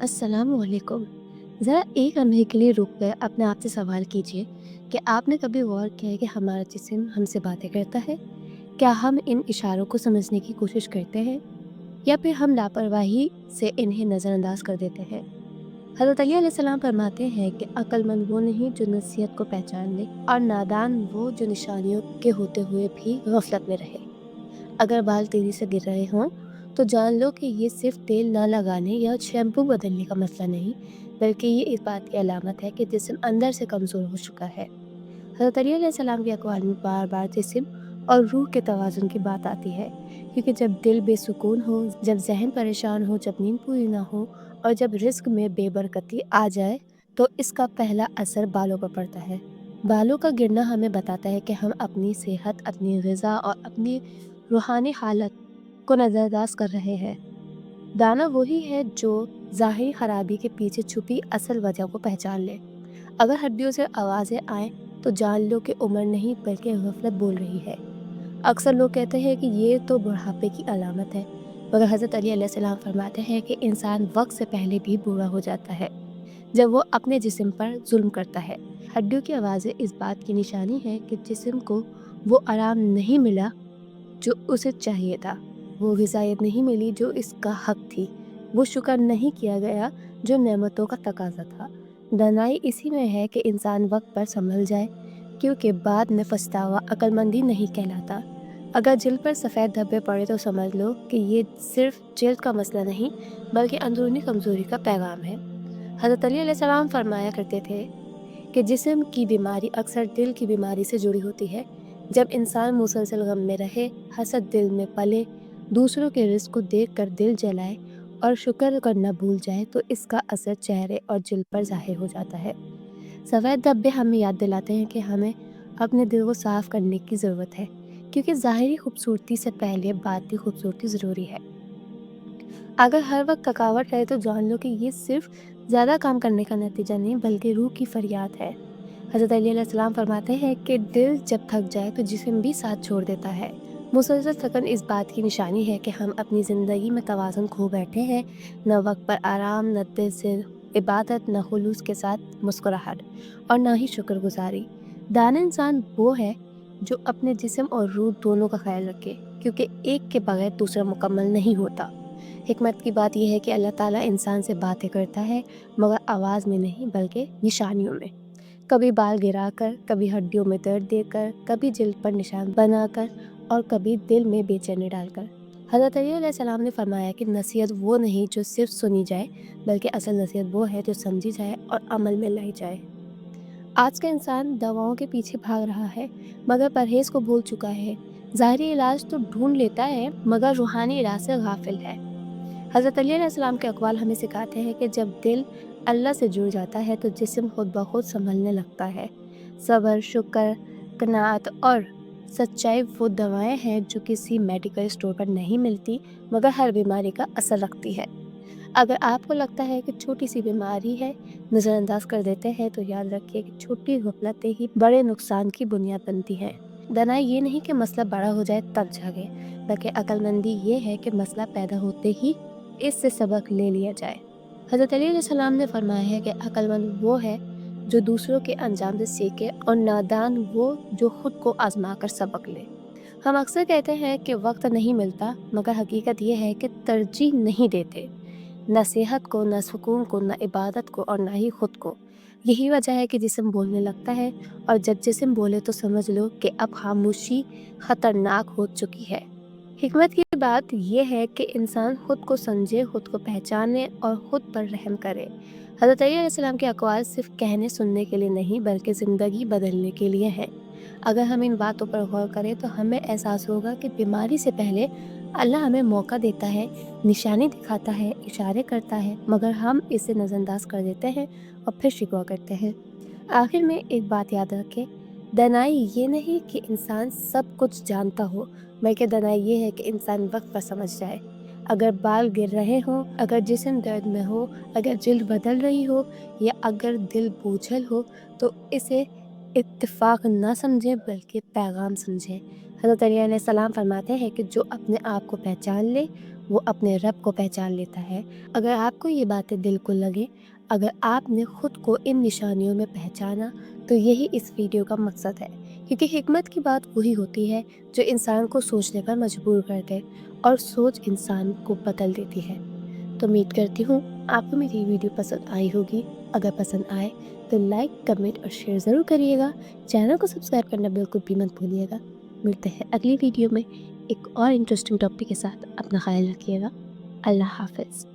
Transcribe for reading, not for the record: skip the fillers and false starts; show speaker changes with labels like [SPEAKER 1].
[SPEAKER 1] अस्सलाम वालेकुम। ज़रा एक लम्हे के लिए रुक कर अपने आप से सवाल कीजिए कि आपने कभी गौर किया है कि हमारा जिस्म हमसे बातें करता है? क्या हम इन इशारों को समझने की कोशिश करते हैं या फिर हम लापरवाही से इन्हें नज़रअंदाज कर देते हैं? हज़रत अली अलैहिस्सलाम फरमाते हैं कि अक्लमंद वो नहीं जो नसीहत को पहचान ले और नादान वो जो निशानियों के होते हुए भी गफलत में रहे। अगर बाल तेज़ी से गिर रहे हों तो जान लो कि ये सिर्फ तेल ना लगाने या शैम्पू बदलने का मसला नहीं, बल्कि ये इस बात की अलामत है कि जिस्म अंदर से कमज़ोर हो चुका है। हज़रत अली अलैहिस्सलाम के अक़वाल में बार-बार जिस्म और रूह के तवाज़ुन की बात आती है, क्योंकि जब दिल बेसुकून हो, जब ज़हन परेशान हो, जब नींद पूरी ना हो और जब रिज़्क में बेबरकती आ जाए, तो इसका पहला असर बालों पर पड़ता है। बालों का गिरना हमें बताता है कि हम अपनी सेहत, अपनी ग़िज़ा और अपनी रूहानी हालत को नज़रअंदाज कर रहे हैं। दाना वही है जो ज़ाहिरी खराबी के पीछे छुपी असल वजह को पहचान ले। अगर हड्डियों से आवाज़ें आएँ तो जान लो कि उम्र नहीं बल्कि गफलत बोल रही है। अक्सर लोग कहते हैं कि ये तो बुढ़ापे की अलामत है, मगर हज़रत अली अलैहिस्सलाम फरमाते हैं कि इंसान वक्त से पहले भी बूढ़ा हो जाता है जब वो अपने जिस्म पर जुल्म करता है। हड्डियों की आवाज़ें इस बात की निशानी है कि जिस्म को वो आराम नहीं मिला जो उसे चाहिए था, वो ग़िज़ायत नहीं मिली जो इसका हक़ थी, वो शुक्र नहीं किया गया जो नेमतों का तकाज़ा था। दानाई इसी में है कि इंसान वक्त पर संभल जाए, क्योंकि बाद में पछतावा अक्लमंदी नहीं कहलाता। अगर जिल्द पर सफ़ेद धब्बे पड़े तो समझ लो कि ये सिर्फ जिल्द का मसला नहीं बल्कि अंदरूनी कमज़ोरी का पैगाम है। हज़रत अली अलैहिस्सलाम फरमाया करते थे कि जिस्म की बीमारी अक्सर दिल की बीमारी से जुड़ी होती है। जब इंसान मुसलसल गम में रहे, हसद दिल में पले, दूसरों के रिज़्क को देखकर दिल जलाए और शुक्र करना भूल जाए तो इसका असर चेहरे और जिल्द पर ज़ाहिर हो जाता है। सफ़ेद धब्बे हमें याद दिलाते हैं कि हमें अपने दिल को साफ़ करने की ज़रूरत है, क्योंकि ज़ाहिरी खूबसूरती से पहले बातिनी खूबसूरती ज़रूरी है। अगर हर वक्त थकावट रहे तो जान लो कि ये सिर्फ ज़्यादा काम करने का नतीजा नहीं बल्कि रूह की फरियाद है। हज़रत अली अलैहिस्सलाम फरमाते हैं कि दिल जब थक जाए तो जिस्म भी साथ छोड़ देता है। मुसलसल थकन इस बात की निशानी है कि हम अपनी ज़िंदगी में तवाज़ुन खो बैठे हैं, न वक्त पर आराम, न दिल से इबादत, न खुलूस के साथ मुस्कुराहट और न ही शुक्रगुजारी। दाना इंसान वो है जो अपने जिस्म और रूह दोनों का ख्याल रखे, क्योंकि एक के बगैर दूसरा मुकम्मल नहीं होता। हिकमत की बात यह है कि अल्लाह ताला इंसान से बातें करता है, मगर आवाज़ में नहीं बल्कि निशानियों में। कभी बाल गिराकर, कभी हड्डियों में दर्द देकर, कभी जिल्द पर निशान बनाकर और कभी दिल में बेचैनी डालकर। हज़रत अली अलैहिस्सलाम ने फरमाया कि नसीहत वो नहीं जो सिर्फ सुनी जाए, बल्कि असल नसीहत वो है जो समझी जाए और अमल में लाई जाए। आज का इंसान दवाओं के पीछे भाग रहा है, मगर परहेज़ को भूल चुका है। ज़ाहिरी इलाज तो ढूंढ लेता है, मगर रूहानी इलाज से गाफिल है। हज़रत अली अलैहिस्सलाम के अक़वाल हमें सिखाते हैं कि जब दिल अल्लाह से जुड़ जाता है तो जिस्म खुद ब खुद संभलने लगता है। सब्र, शुक्र, क़नाअत और सच्चाई वो दवाएं हैं जो किसी मेडिकल स्टोर पर नहीं मिलती, मगर हर बीमारी का असर रखती है। अगर आपको लगता है कि छोटी सी बीमारी है, नज़रअंदाज कर देते हैं, तो याद रखिए कि छोटी गफलतें ही बड़े नुकसान की बुनियाद बनती हैं। दानाई ये नहीं कि मसला बड़ा हो जाए तब जागे, बल्कि अक्लमंदी ये है कि मसला पैदा होते ही इससे सबक ले लिया जाए। हज़रत अली अलैहिस्सलाम ने फरमाया है कि अक्लमंद वो है जो दूसरों के अंजाम से सीखे और नादान वो जो खुद को आजमा कर सबक ले। हम अक्सर कहते हैं कि वक्त नहीं मिलता, मगर हकीकत ये है कि तरजीह नहीं देते, न सेहत को, न सुकून को, न इबादत को और न ही खुद को। यही वजह है कि जिस्म बोलने लगता है, और जब जिस्म बोले तो समझ लो कि अब खामोशी खतरनाक हो चुकी है। हिकमत की बात यह है कि इंसान खुद को समझे, खुद को पहचाने और खुद पर रहम करे। हज़रत अली अलैहिस्सलाम के अक़वाल सिर्फ कहने सुनने के लिए नहीं बल्कि ज़िंदगी बदलने के लिए हैं। अगर हम इन बातों पर गौर करें तो हमें एहसास होगा कि बीमारी से पहले अल्लाह हमें मौका देता है, निशानी दिखाता है, इशारे करता है, मगर हम इसे नज़रअंदाज कर देते हैं और फिर शिकवा करते हैं। आखिर में एक बात याद रखें, दानाई ये नहीं कि इंसान सब कुछ जानता हो, बल्कि दानाई ये है कि इंसान वक्त पर समझ जाए। अगर बाल गिर रहे हों, अगर जिस्म दर्द में हो, अगर जिल्द बदल रही हो या अगर दिल बोझल हो, तो इसे इत्तेफाक ना समझें बल्कि पैगाम समझें। हज़रत अली अलैहिस्सलाम फरमाते हैं कि जो अपने आप को पहचान ले وہ اپنے رب کو پہچان لیتا ہے۔ اگر آپ کو یہ باتیں دل کو لگیں، اگر آپ نے خود کو ان نشانیوں میں پہچانا، تو یہی اس ویڈیو کا مقصد ہے، کیونکہ حکمت کی بات وہی ہوتی ہے جو انسان کو سوچنے پر مجبور کر دے، اور سوچ انسان کو بدل دیتی ہے۔ تو امید کرتی ہوں آپ کو میری ویڈیو پسند آئی ہوگی۔ اگر پسند آئے تو لائک، کمنٹ اور شیئر ضرور کریے گا۔ چینل کو سبسکرائب کرنا بالکل بھی مت بھولیے گا۔ ملتے ہیں اگلی ویڈیو میں ایک اور انٹرسٹنگ ٹاپک کے ساتھ۔ اپنا خیال رکھیے گا۔ اللہ حافظ۔